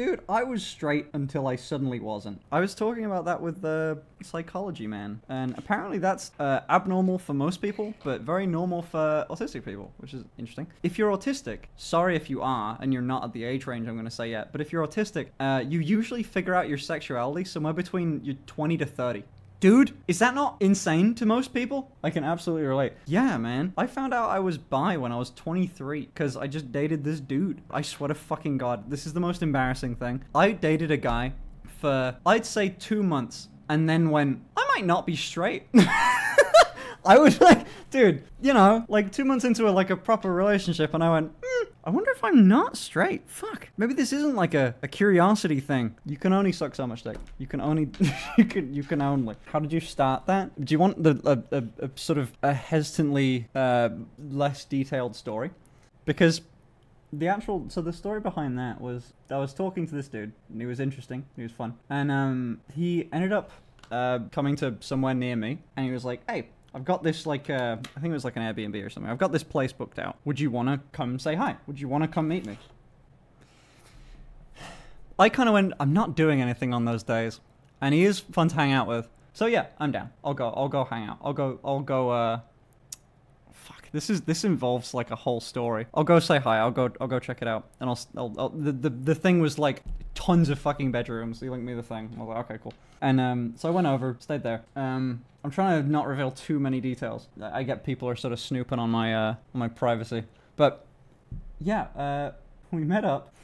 Dude, I was straight until I suddenly wasn't. I was talking about that with the psychology man, and apparently that's abnormal for most people, but very normal for autistic people, which is interesting. If you're autistic, sorry if you are, and you're not at the age range I'm going to say yet, but if you're autistic, you usually figure out your sexuality somewhere between your 20 to 30. Dude, is that not insane to most people? I can absolutely relate. Yeah, man. I found out I was bi when I was 23 because I just dated this dude. I swear to fucking God, this is the most embarrassing thing. I dated a guy for, I'd say 2 months and then went, I might not be straight. I was like, dude, you know, like 2 months into a proper relationship and I went, I wonder if I'm not straight. Fuck. Maybe this isn't like a curiosity thing. You can only suck so much dick. You can only, you can only. How did you start that? Do you want a sort of a hesitantly less detailed story? Because the story behind that was, I was talking to this dude and he was interesting. He was fun. And he ended up coming to somewhere near me and he was like, hey, I've got this, I think it was like an Airbnb or something. I've got this place booked out. Would you want to come say hi? Would you want to come meet me? I kind of went, I'm not doing anything on those days. And he is fun to hang out with. So yeah, I'm down. I'll go hang out. I'll go, fuck. This involves like a whole story. I'll go say hi. I'll go check it out. And the thing was like tons of fucking bedrooms. He linked me the thing. I was like, okay, cool. And so I went over, stayed there. I'm trying to not reveal too many details. I get people are sort of snooping on my privacy. But yeah, we met up.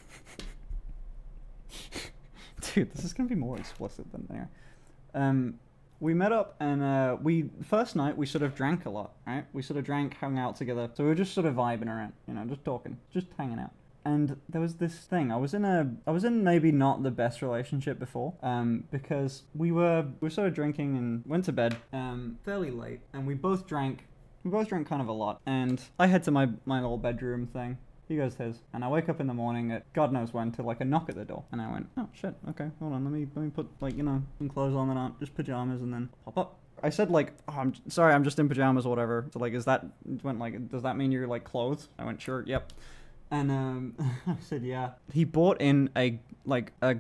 Dude, this is gonna be more explicit than there. We met up and first night we sort of drank a lot, right? We sort of hung out together. So we were just sort of vibing around, you know, just talking, just hanging out. And there was this thing. I was in maybe not the best relationship before, because we were sort of drinking and went to bed fairly late, and we both drank kind of a lot. And I head to my little bedroom thing. He goes to his, and I wake up in the morning at God knows when to like a knock at the door, and I went, oh shit, okay, hold on, let me put like, you know, some clothes on and not just pajamas, and then pop up. I said like, oh, I'm sorry, I'm just in pajamas or whatever. So like, does that mean you're like clothes? I went, sure, yep. And I said, yeah. He bought in a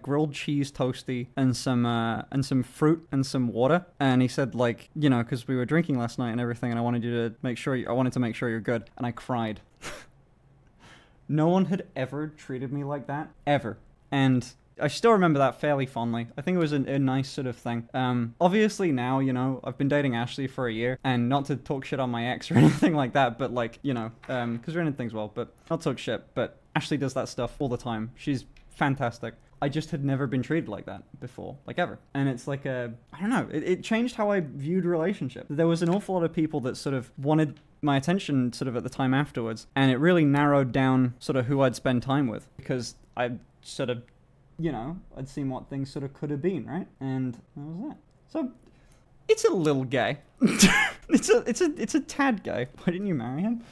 grilled cheese toasty and some fruit and some water. And he said, like, you know, because we were drinking last night and everything, and I wanted to make sure you're good. And I cried. No one had ever treated me like that, ever. And I still remember that fairly fondly. I think it was a nice sort of thing. Obviously now, you know, I've been dating Ashley for a year, and not to talk shit on my ex or anything like that, but like, you know, because we're in things well, but not talk shit, but Ashley does that stuff all the time. She's fantastic. I just had never been treated like that before, like ever. And it's like I don't know, it changed how I viewed relationships. There was an awful lot of people that sort of wanted my attention sort of at the time afterwards, and it really narrowed down sort of who I'd spend time with, because I sort of, you know, I'd seen what things sort of could have been, right? And that was that. So, it's a little gay. it's a tad gay. Why didn't you marry him?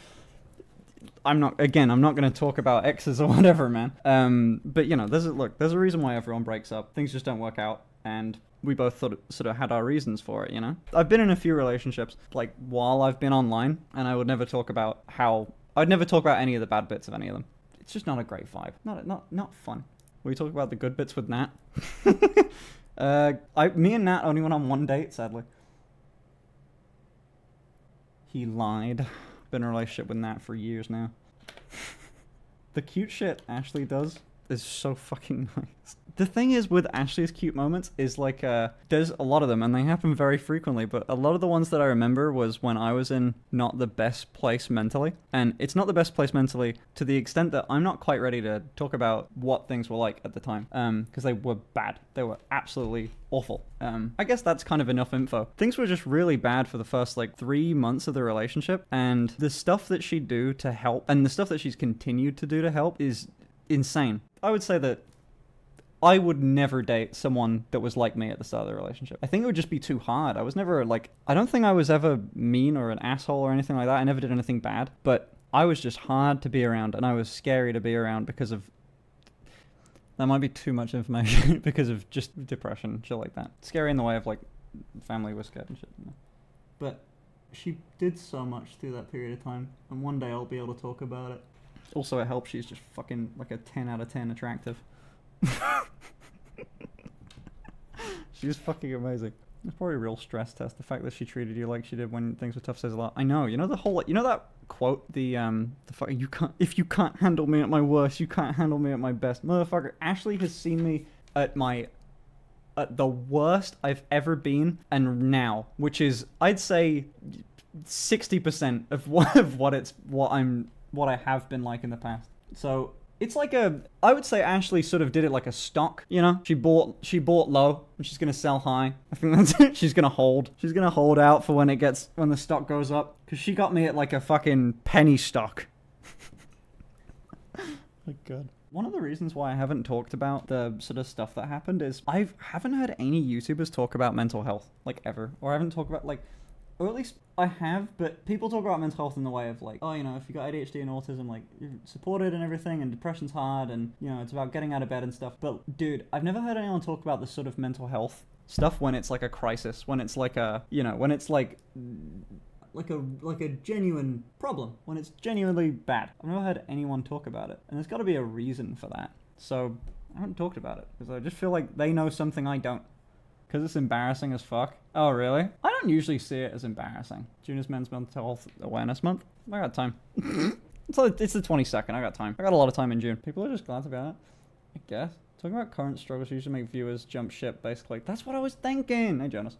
I'm not going to talk about exes or whatever, man. But, you know, there's a reason why everyone breaks up. Things just don't work out, and we both sort of had our reasons for it, you know? I've been in a few relationships, like, while I've been online, and I would never talk about I'd never talk about any of the bad bits of any of them. It's just not a great vibe. Not fun. We talk about the good bits with Nat. Me and Nat only went on one date, sadly. He lied. Been in a relationship with Nat for years now. The cute shit Ashley does is so fucking nice. The thing is with Ashley's cute moments is like, there's a lot of them and they happen very frequently, but a lot of the ones that I remember was when I was in not the best place mentally. And it's not the best place mentally to the extent that I'm not quite ready to talk about what things were like at the time. Because they were bad. They were absolutely awful. I guess that's kind of enough info. Things were just really bad for the first like 3 months of the relationship, and the stuff that she'd do to help and the stuff that she's continued to do to help is insane. I would say that I would never date someone that was like me at the start of the relationship. I think it would just be too hard. I was never like, I don't think I was ever mean or an asshole or anything like that. I never did anything bad, but I was just hard to be around, and I was scary to be around because of, that might be too much information, because of just depression, shit like that. Scary in the way of like family was scared and shit, you know? But she did so much through that period of time, and one day I'll be able to talk about it. Also, it helps she's just fucking like a 10 out of 10 attractive. She's fucking amazing. It's probably a real stress test. The fact that she treated you like she did when things were tough says a lot. I know. You know the whole, you know that quote, the fucking, if you can't handle me at my worst, you can't handle me at my best. Motherfucker, Ashley has seen me at the worst I've ever been, and now, which is, I'd say, 60% of what I have been like in the past. So it's like I would say Ashley sort of did it like a stock, you know? She bought low and she's gonna sell high. I think that's it. She's gonna hold out for when the stock goes up. Cause she got me at like a fucking penny stock. My God. One of the reasons why I haven't talked about the sort of stuff that happened is I haven't heard any YouTubers talk about mental health, like, ever. Or I haven't talked about, like, or at least I have, but people talk about mental health in the way of, like, oh, you know, if you got ADHD and autism, like, you're supported and everything, and depression's hard, and, you know, it's about getting out of bed and stuff. But, dude, I've never heard anyone talk about this sort of mental health stuff when it's, like, a crisis, when it's, like, a, you know, when it's, like a genuine problem, when it's genuinely bad. I've never heard anyone talk about it, and there's got to be a reason for that. So I haven't talked about it because I just feel like they know something I don't, because it's embarrassing as fuck. Oh really? I don't usually see it as embarrassing. June is Men's Mental Health Awareness Month. I got time. It's the 22nd. I got time. I got a lot of time in June. People are just glad about it, I guess. Talking about current struggles usually make viewers jump ship, basically. That's what I was thinking. Hey Jonas.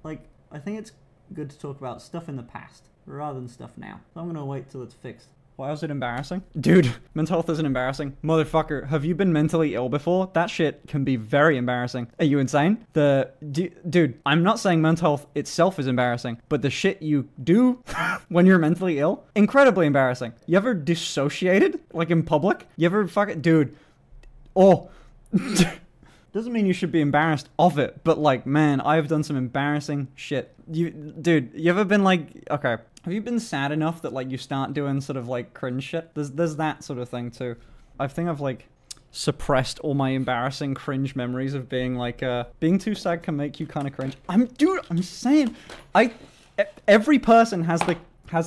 Like, I think it's good to talk about stuff in the past rather than stuff now. So I'm gonna wait till it's fixed. Why was it embarrassing? Dude, mental health isn't embarrassing. Motherfucker, have you been mentally ill before? That shit can be very embarrassing. Are you insane? Dude, I'm not saying mental health itself is embarrassing, but the shit you do when you're mentally ill, incredibly embarrassing. You ever dissociated? Like in public? You ever fucking, dude, oh. Doesn't mean you should be embarrassed of it, but like, man, I've done some embarrassing shit. Dude, you ever been like, okay, have you been sad enough that like you start doing sort of like cringe shit? There's that sort of thing too. I think I've like suppressed all my embarrassing cringe memories of being like, being too sad can make you kind of cringe. I'm saying, every person has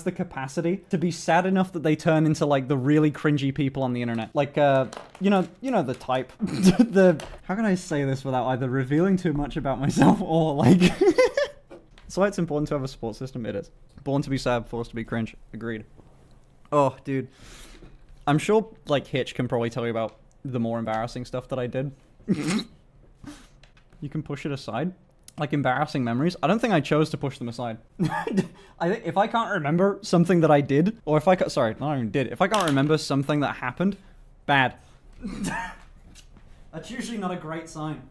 the capacity to be sad enough that they turn into like the really cringy people on the internet. Like, you know the type. How can I say this without either revealing too much about myself or like... That's why it's important to have a support system. It is. Born to be sad, forced to be cringe. Agreed. Oh, dude. I'm sure like Hitch can probably tell you about the more embarrassing stuff that I did. You can push it aside. Like embarrassing memories. I don't think I chose to push them aside. I think if I can't remember something that I did, or if I can't, sorry, not even did. If I can't remember something that happened, bad. That's usually not a great sign.